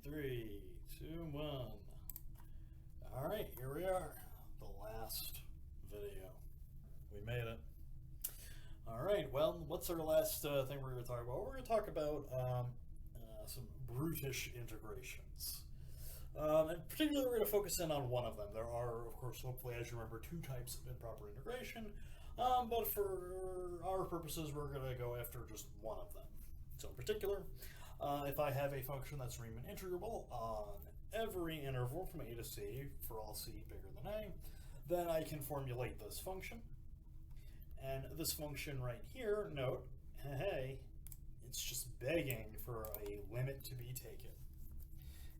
Three, two, one. All right, here we are. The last video. We made it. All right, well, what's our last thing we're going to talk about? We're going to talk about some brutish integrations. And particularly, we're going to focus in on one of them. There are, of course, hopefully, as you remember, two types of improper integration. But for our purposes, we're going to go after just one of them. So in particular, if I have a function that's Riemann integrable on every interval from a to c for all c bigger than a, then I can formulate this function. And this function right here, note, hey, it's just begging for a limit to be taken.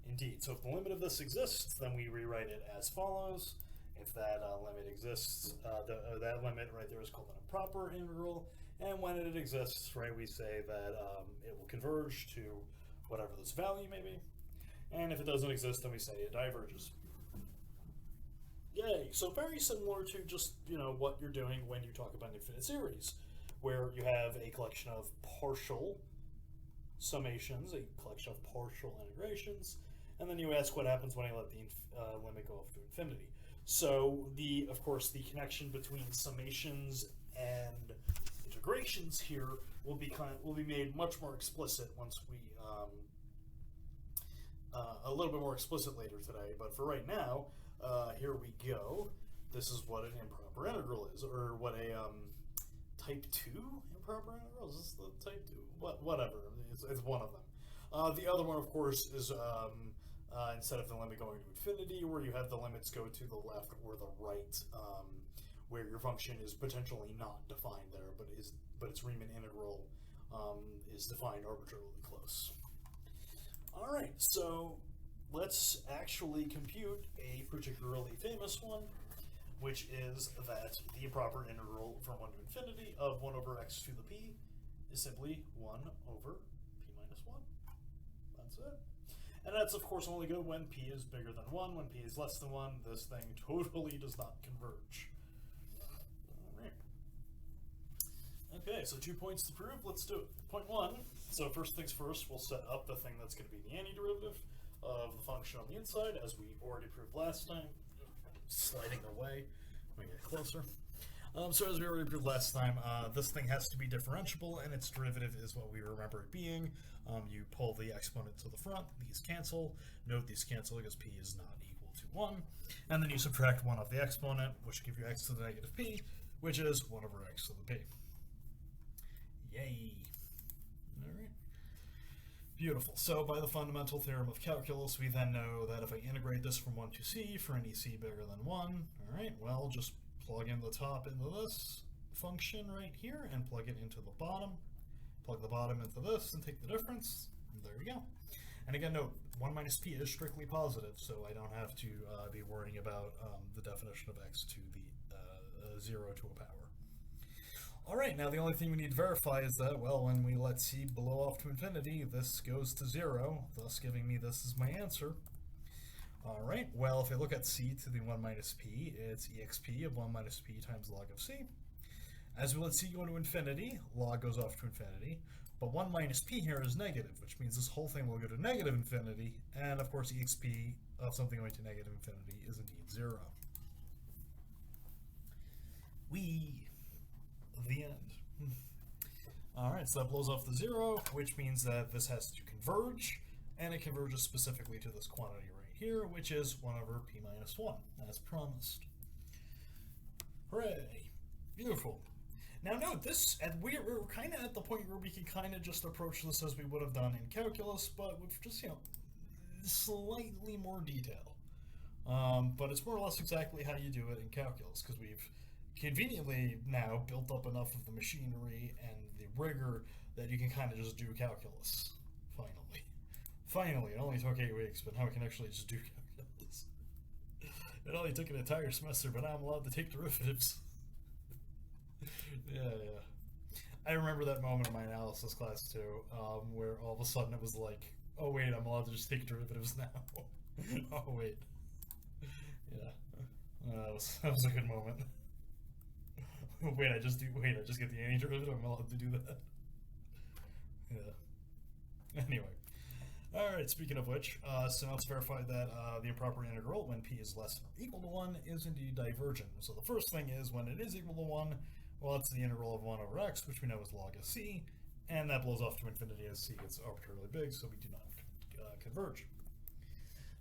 Indeed, so if the limit of this exists, then we rewrite it as follows. If that limit exists, that limit right there is called an improper integral, and when it exists, right, we say that it will converge to whatever this value may be, and if it doesn't exist, then we say it diverges. Yay! So very similar to just, what you're doing when you talk about infinite series, where you have a collection of partial summations, a collection of partial integrations, and then you ask what happens when I let the limit go off to infinity. So of course, the connection between summations and integrations here will be made much more explicit once we a little bit more explicit later today. But for right now, here we go. This is what an improper integral is, or what a type 2 improper integral is. This the type 2? Whatever. It's one of them. The other one, of course, is instead of the limit going to infinity, where you have the limits go to the left or the right, where your function is potentially not defined there, but its Riemann integral is defined arbitrarily close. All right, so let's actually compute a particularly famous one, which is that the improper integral from 1 to infinity of 1 over x to the p is simply 1 over p minus 1. That's it. And that's, of course, only good when p is bigger than 1. When p is less than 1, this thing totally does not converge. All right. Okay, so 2 points to prove. Let's do it. Point 1. So first things first, we'll set up the thing that's going to be the antiderivative of the function on the inside, as we already proved last time. Sliding away. Let me get closer. So as we already proved last time, this thing has to be differentiable, and its derivative is what we remember it being. You pull the exponent to the front, these cancel. Note these cancel because p is not equal to 1. And then you subtract 1 off the exponent, which gives you x to the negative p, which is 1 over x to the p. Yay. All right. Beautiful. So by the fundamental theorem of calculus, we then know that if I integrate this from 1 to c for any c bigger than 1, all right, well, just plug in the top into this function right here and plug it into the bottom. Plug the bottom into this and take the difference. And there we go. And again, note, 1 minus p is strictly positive, so I don't have to be worrying about the definition of x to the 0 to a power. All right, now the only thing we need to verify is that, well, when we let c blow off to infinity, this goes to 0, thus giving me this as my answer. All right, well, if I look at c to the 1 minus p, it's exp of 1 minus p times log of c. As we let c go to infinity, log goes off to infinity, but 1 minus p here is negative, which means this whole thing will go to negative infinity, and of course exp of something going to negative infinity is indeed 0. The end. All right, so that blows off the 0, which means that this has to converge, and it converges specifically to this quantity right here, which is 1 over p minus 1, as promised. Hooray! Beautiful. Now note this, and we're kind of at the point where we can kind of just approach this as we would have done in calculus, but with just, slightly more detail. But it's more or less exactly how you do it in calculus, because we've conveniently now built up enough of the machinery and the rigor that you can kind of just do calculus. Finally, it only took 8 weeks, but now we can actually just do calculus. It only took an entire semester, but now I'm allowed to take derivatives. Yeah. I remember that moment in my analysis class too, where all of a sudden it was like, oh wait, I'm allowed to just take derivatives now. Oh wait. Yeah. That was a good moment. Wait, I just get the antiderivative? I'm allowed to do that? Yeah. Anyway. Alright, speaking of which, so now let's verify that the improper integral, when p is less than or equal to 1, is indeed divergent. So the first thing is, when it is equal to 1, well, it's the integral of 1 over x, which we know is log of c, and that blows off to infinity as c gets arbitrarily big, so we do not converge.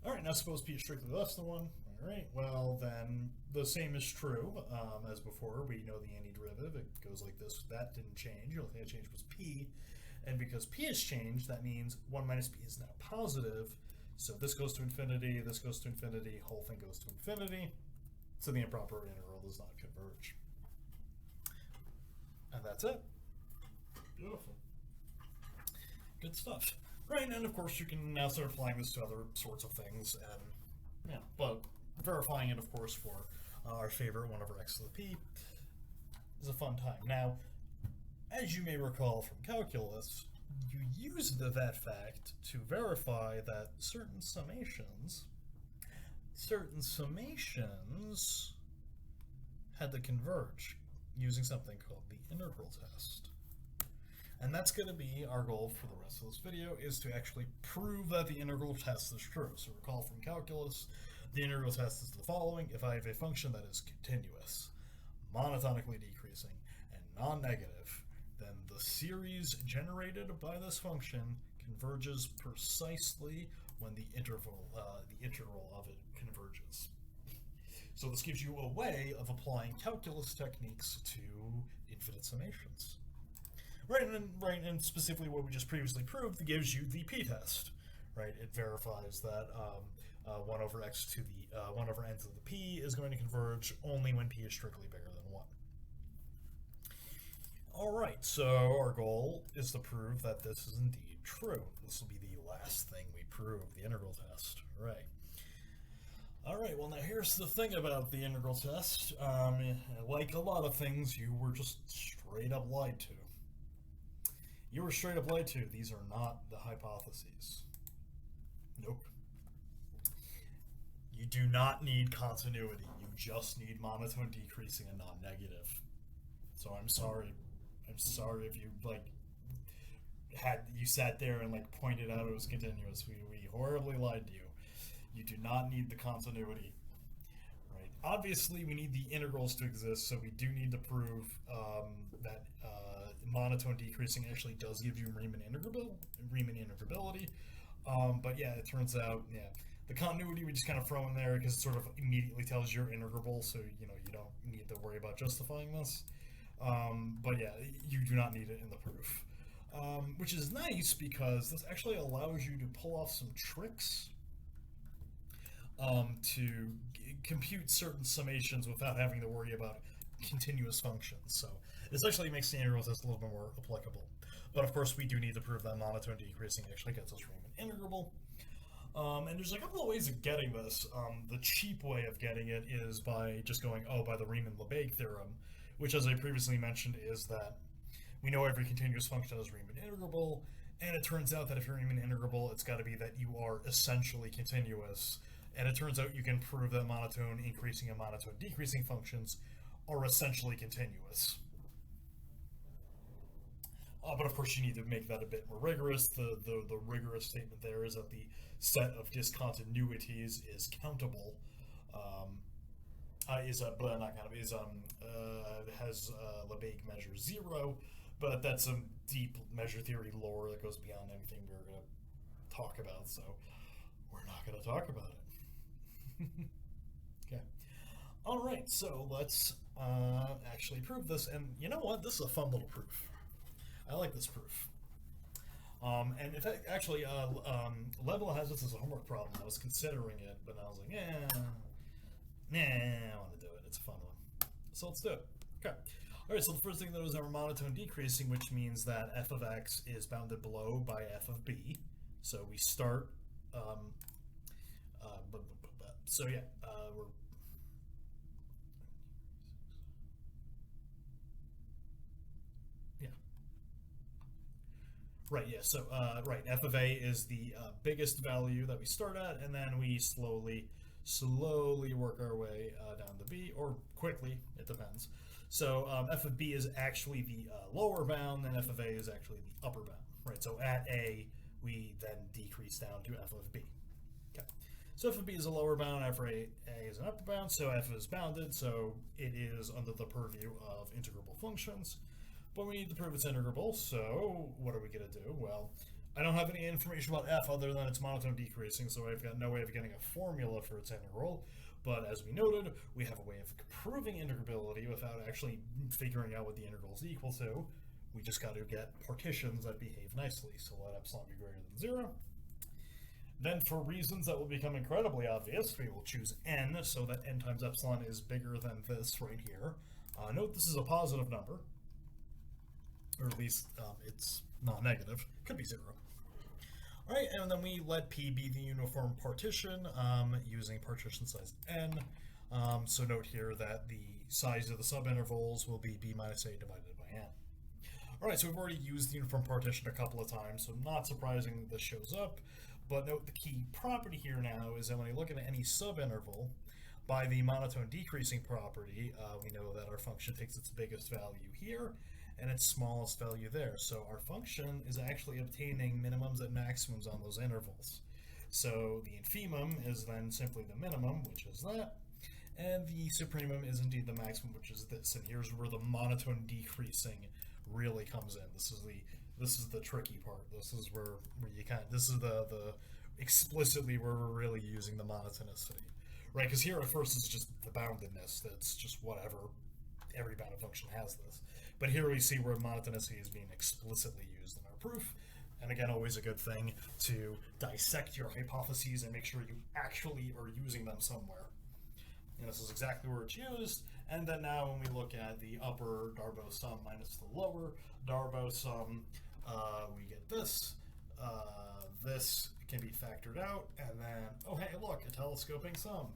Alright, now suppose p is strictly less than 1. Alright, well then the same is true as before. We know the antiderivative. It goes like this. That didn't change. The only thing that changed was p. And because p has changed, that means 1 minus p is now positive. So this goes to infinity, this goes to infinity, whole thing goes to infinity. So the improper integral does not converge. And that's it. Beautiful. Good stuff. Right, and of course you can now start applying this to other sorts of things, and yeah, but verifying it, of course, for our favorite 1 over x to the p is a fun time. Now, as you may recall from calculus, you use that fact to verify that certain summations had to converge using something called the integral test. And that's going to be our goal for the rest of this video, is to actually prove that the integral test is true. So recall from calculus, the integral test is the following. If I have a function that is continuous, monotonically decreasing, and non-negative, then the series generated by this function converges precisely when the integral of it converges. So this gives you a way of applying calculus techniques to infinite summations. Right, and specifically what we just previously proved, it gives you the p-test. Right, it verifies that 1 over x to the 1 over n to the p is going to converge only when p is strictly bigger than 1. All right, so our goal is to prove that this is indeed true. This will be the last thing we prove, the integral test. Right. All right, well, now here's the thing about the integral test. Like a lot of things, you were just straight up lied to. You were straight up lied to. These are not the hypotheses. Nope. You do not need continuity. You just need monotone decreasing and non-negative. So I'm sorry. I'm sorry if you you sat there and pointed out it was continuous. We horribly lied to you. You do not need the continuity. Right? Obviously, we need the integrals to exist, so we do need to prove that monotone decreasing actually does give you Riemann integrability. But yeah, it turns out, the continuity we just kind of throw in there because it sort of immediately tells you're integrable, so you don't need to worry about justifying this. But yeah, you do not need it in the proof. Which is nice because this actually allows you to pull off some tricks to compute certain summations without having to worry about continuous functions. So this actually makes the integral test a little bit more applicable. But of course, we do need to prove that monotone decreasing actually gets us Riemann integrable. And there's a couple of ways of getting this. The cheap way of getting it is by just going, by the Riemann-Lebesgue theorem, which, as I previously mentioned, is that we know every continuous function is Riemann integrable, and it turns out that if you're Riemann integrable, it's got to be that you are essentially continuous. And it turns out you can prove that monotone increasing and monotone decreasing functions are essentially continuous. But of course, you need to make that a bit more rigorous. The rigorous statement there is that the set of discontinuities is countable. Has Lebesgue measure 0, but that's some deep measure theory lore that goes beyond anything we're going to talk about, so we're not going to talk about it. Okay. All right, so let's actually prove this, and you know what? This is a fun little proof. I like this proof. And in fact, actually, Level has this as a homework problem. I was considering it, but I was like, I want to do it. It's a fun one. So let's do it. Okay. All right, so the first thing that was our monotone decreasing, which means that f of x is bounded below by f of b. So we start, so yeah, we're, right, yeah, so, right, f of a is the biggest value that we start at, and then we slowly work our way down to b, or quickly, it depends. So f of b is actually the lower bound, and f of a is actually the upper bound, right? So at a, we then decrease down to f of b. Okay. So f of b is a lower bound, f of a is an upper bound, so f is bounded, so it is under the purview of integrable functions. But we need to prove it's integrable, so what are we going to do? Well, I don't have any information about f other than it's monotone decreasing, so I've got no way of getting a formula for its integral. But as we noted, we have a way of proving integrability without actually figuring out what the integral is equal to. We just got to get partitions that behave nicely, so let epsilon be greater than 0. Then for reasons that will become incredibly obvious, we will choose n so that n times epsilon is bigger than this right here. Note this is a positive number, or at least it's not negative. Could be 0. All right, and then we let P be the uniform partition using partition size n. So note here that the size of the subintervals will be b minus a divided by n. All right, so we've already used the uniform partition a couple of times, so not surprising that this shows up. But note the key property here now is that when you look at any subinterval, by the monotone decreasing property, we know that our function takes its biggest value here and its smallest value there. So our function is actually obtaining minimums and maximums on those intervals. So the infimum is then simply the minimum, which is that, and the supremum is indeed the maximum, which is this. And here's where the monotone decreasing really comes in. This is the tricky part. This is where you this is the explicitly where we're really using the monotonicity, right? Because here at first it's just the boundedness. That's just whatever. Every bounded function has this. But here we see where monotonicity is being explicitly used in our proof. And again, always a good thing to dissect your hypotheses and make sure you actually are using them somewhere. And this is exactly where it's used. And then now when we look at the upper Darboux sum minus the lower Darboux sum, we get this. This can be factored out. And then, oh hey, look, a telescoping sum.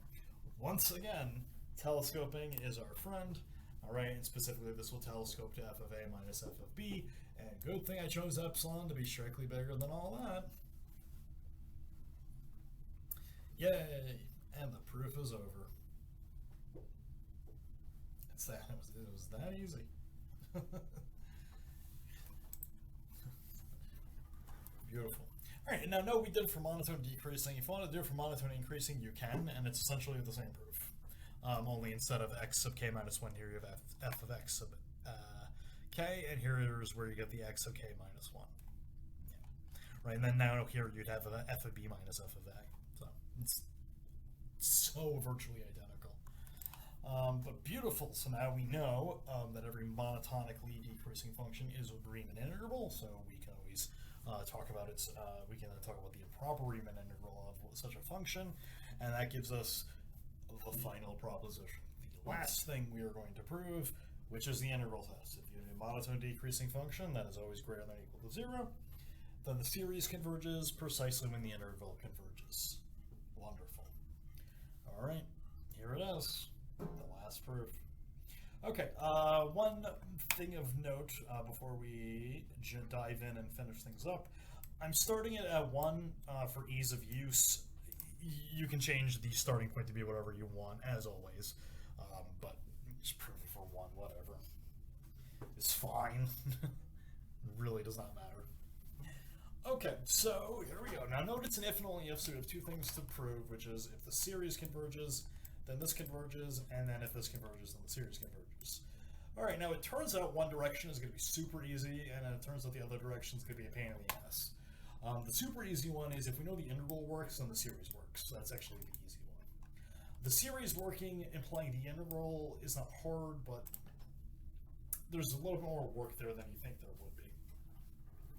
Once again, telescoping is our friend. All right, and specifically this will telescope to f of a minus f of b. And good thing I chose epsilon to be strictly bigger than all that. Yay! And the proof is over. It's that. It was that easy. Beautiful. All right, and now note we did it for monotone decreasing. If you want to do it for monotone increasing, you can, and it's essentially the same proof. Only instead of x sub k minus 1, here you have f of x sub k, and here is where you get the x of k minus 1. Yeah. Right, and then now here you'd have f of b minus f of a. So it's so virtually identical. But beautiful, so now we know that every monotonically decreasing function is a Riemann integrable, so we can always talk about its, we can talk about the improper Riemann integral of such a function, and that gives us the final proposition. The last thing we are going to prove, which is the integral test. If you have a monotone decreasing function that is always greater than or equal to 0, then the series converges precisely when the interval converges. Wonderful. All right, here it is, the last proof. Okay, one thing of note before we dive in and finish things up. I'm starting it at 1 for ease of use. You can change the starting point to be whatever you want, as always, but just prove it for 1, whatever. It's fine. It really does not matter. Okay, so here we go. Now note it's an if and only if, so we have 2 things to prove, which is if the series converges, then this converges, and then if this converges, then the series converges. All right, now it turns out one direction is going to be super easy, and then it turns out the other direction is going to be a pain in the ass. The super easy one is if we know the integral works, then the series works. So that's actually the easy one. The series working, implying the integral, is not hard, but there's a little bit more work there than you think there would be.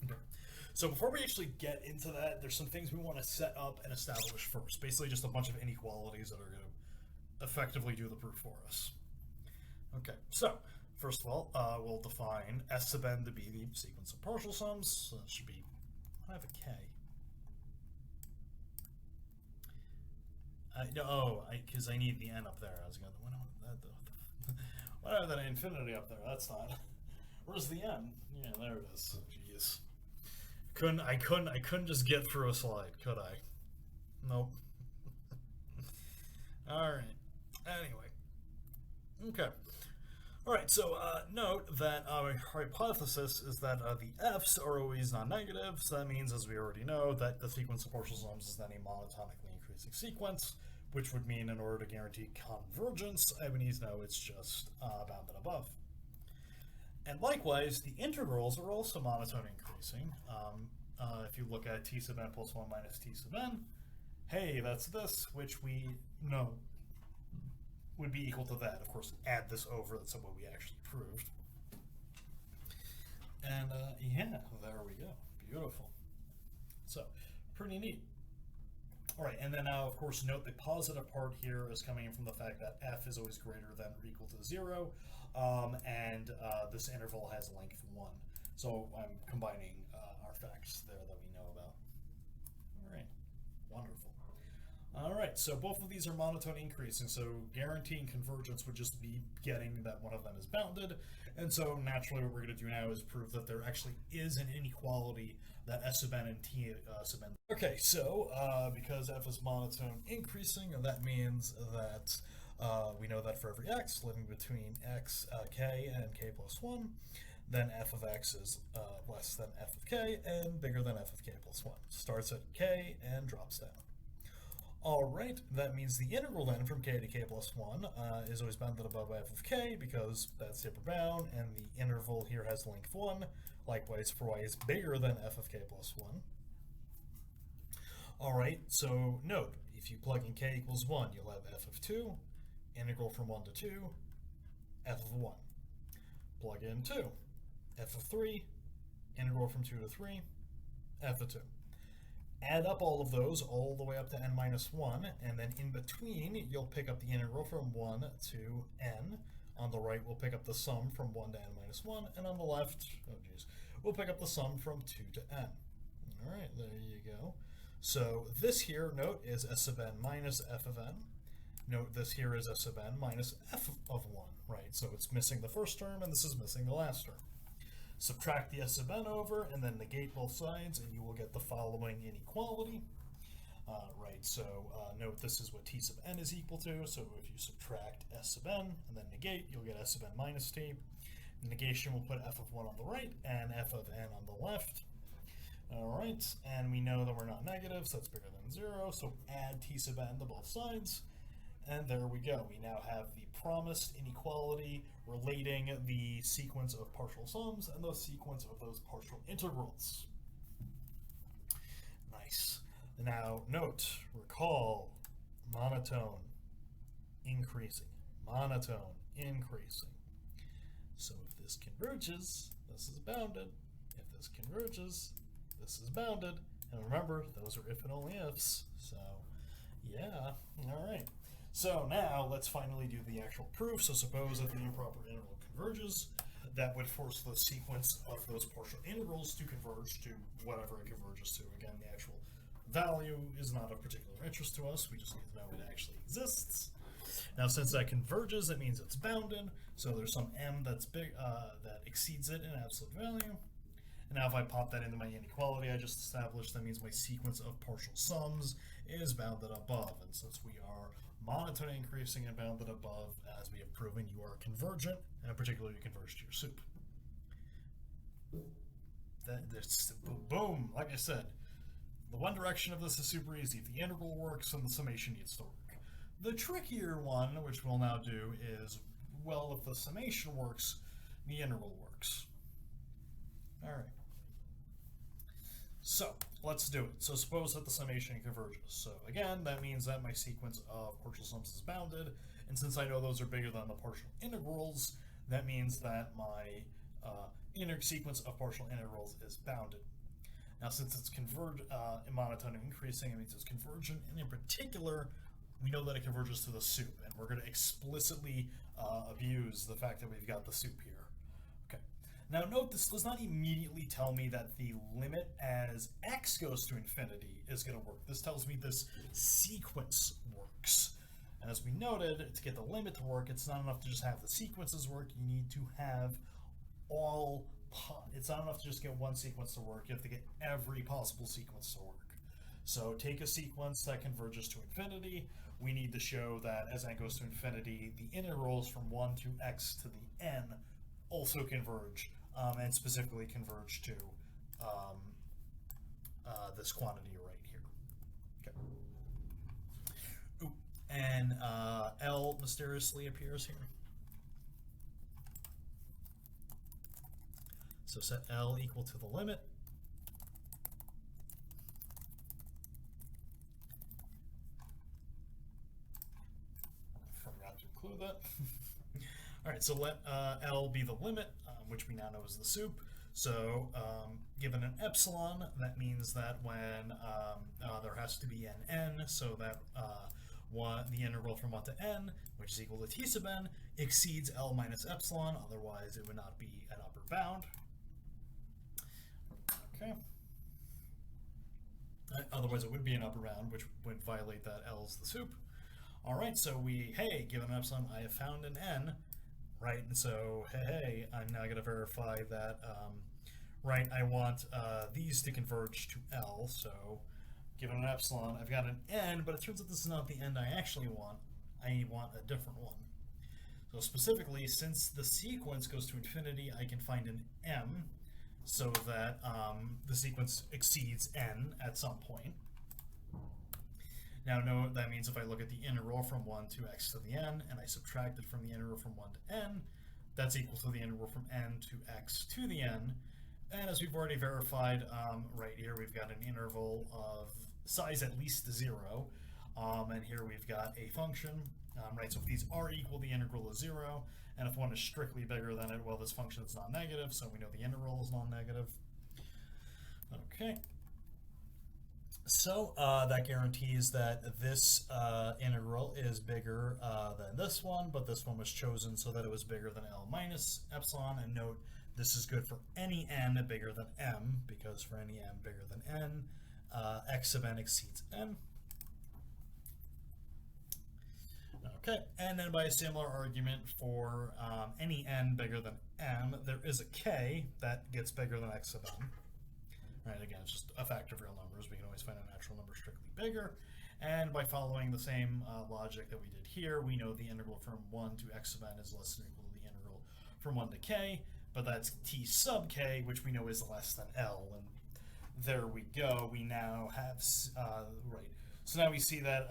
Okay. So before we actually get into that, there's some things we want to set up and establish first. Basically just a bunch of inequalities that are going to effectively do the proof for us. Okay, so first of all, we'll define S sub n to be the sequence of partial sums. So that should be, I have a k. Because I need the n up there. I was going to, why do I have that infinity up there? That's not. Where's the n? Yeah, there it is. Jeez. I couldn't just get through a slide, could I? Nope. All right. Anyway. Okay. All right, so note that our hypothesis is that the f's are always non-negative, so that means, as we already know, that the sequence of partial sums is then a monotonically increasing sequence, which would mean in order to guarantee convergence, I would need to know it's just bounded above. And likewise, the integrals are also monotone increasing. If you look at t sub n plus 1 minus t sub n, hey, that's this, which we know would be equal to that. Of course, add this over, that's what we actually proved. And yeah, there we go. Beautiful. So, pretty neat. All right, and then now, of course, note the positive part here is coming in from the fact that f is always greater than or equal to 0, and this interval has length 1. So I'm combining our facts there that we know about. All right, wonderful. All right, so both of these are monotone increasing, so guaranteeing convergence would just be getting that one of them is bounded. And so naturally what we're going to do now is prove that there actually is an inequality that S sub n and T sub n. Okay, so because f is monotone increasing, that means that we know that for every x living between x, k, and k plus 1, then f of x is less than f of k and bigger than f of k plus 1. Starts at k and drops down. All right, that means the integral then from k to k plus 1 is always bounded above f of k because that's the upper bound, and the interval here has length 1. Likewise, for y is bigger than f of k plus 1. All right, so note, if you plug in k equals 1, you'll have f of 2, integral from 1 to 2, f of 1. Plug in 2, f of 3, integral from 2 to 3, f of 2. Add up all of those all the way up to n minus 1, and then in between, you'll pick up the integral from 1 to n. On the right, we'll pick up the sum from 1 to n minus 1, and on the left, oh geez, we'll pick up the sum from 2 to n. All right, there you go. So this here, note, is s sub n minus f of n. Note this here is s sub n minus f of 1, right? So it's missing the first term, and this is missing the last term. Subtract the s sub n over, and then negate both sides, and you will get the following inequality. Right, so note this is what t sub n is equal to, so if you subtract s sub n and then negate, you'll get s sub n minus t. Negation will put f of 1 on the right and f of n on the left. All right, and we know that we're not negative, so that's bigger than 0, so add t sub n to both sides. And there we go. We now have the promised inequality relating the sequence of partial sums and the sequence of those partial integrals. Nice. Now note, recall, monotone, increasing, monotone, increasing. So if this converges, this is bounded. If this converges, this is bounded. And remember, those are if and only ifs. So yeah, all right. So now let's finally do the actual proof. So suppose that the improper integral converges. That would force the sequence of those partial integrals to converge to whatever it converges to. Again, the actual value is not of particular interest to us. We just need to know it actually exists. Now, since that converges, that means it's bounded. So there's some m that's big that exceeds it in absolute value. And now if I pop that into my inequality I just established, that means my sequence of partial sums is bounded above. And since we are monotone increasing and bounded above, as we have proven, you are convergent, and in particular you converge to your soup. Boom, like I said, the one direction of this is super easy. If the integral works, then the summation needs to work. The trickier one, which we'll now do, is, well, if the summation works, the integral works. All right. So let's do it. So suppose that the summation converges. So again, that means that my sequence of partial sums is bounded, and since I know those are bigger than the partial integrals, that means that my sequence of partial integrals is bounded. Now, since it's monotone increasing, it means it's convergent, and in particular, we know that it converges to the soup, and we're going to explicitly abuse the fact that we've got the soup here. Okay. Now, note this does not immediately tell me that the limit as x goes to infinity is going to work. This tells me this sequence works. And as we noted, to get the limit to work, it's not enough to just have the sequences work. You need to have it's not enough to just get one sequence to work. You have to get every possible sequence to work. So take a sequence that converges to infinity. We need to show that as n goes to infinity, the integrals from 1 to x to the n also converge, and specifically converge to this quantity right here. Okay. Ooh, and L mysteriously appears here. So set L equal to the limit. Forgot to include that. All right, so let L be the limit, which we now know is the soup. So given an epsilon, that means that when there has to be an n, so that the integral from 1 to n, which is equal to t sub n, exceeds L minus epsilon, otherwise it would not be an upper bound. Okay. Otherwise it would be an upper bound, which would violate that L's the soup. All right, so hey, given an epsilon, I have found an n, right? And so, hey, I'm now going to verify that, right, I want these to converge to L. So given an epsilon, I've got an n, but it turns out this is not the n I actually want. I want a different one. So specifically, since the sequence goes to infinity, I can find an m so that the sequence exceeds n at some point. Now, no, that means if I look at the integral from 1 to x to the n, and I subtract it from the integral from 1 to n, that's equal to the integral from n to x to the n. And as we've already verified, right here we've got an interval of size at least 0, and here we've got a function, right? So if these are equal, the integral is 0, and if one is strictly bigger than it, well, this function is non-negative, so we know the integral is non-negative. Okay. So that guarantees that this integral is bigger than this one, but this one was chosen so that it was bigger than L minus epsilon. And note, this is good for any n bigger than m, because for any m bigger than n, x sub n exceeds n. Okay, and then by a similar argument for any n bigger than m, there is a k that gets bigger than x sub n. Right, again, it's just a factor of real numbers. We can always find a natural number strictly bigger. And by following the same logic that we did here, we know the integral from 1 to x sub n is less than or equal to the integral from 1 to k, but that's t sub k, which we know is less than L. And there we go. We now have, right. So now we see that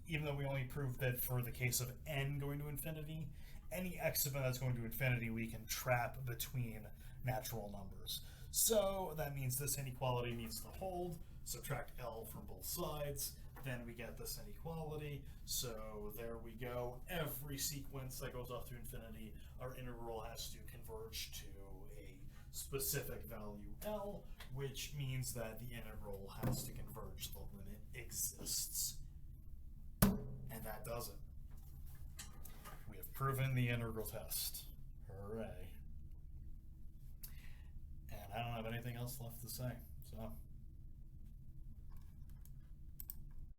even though we only proved that for the case of n going to infinity, any x sub n that's going to infinity, we can trap between natural numbers. So that means this inequality needs to hold. Subtract L from both sides, then we get this inequality. So there we go. Every sequence that goes off to infinity, our integral has to converge to a specific value L, which means that the integral has to converge. The limit exists. And that does it. We have proven the integral test. Hooray. I don't have anything else left to say, so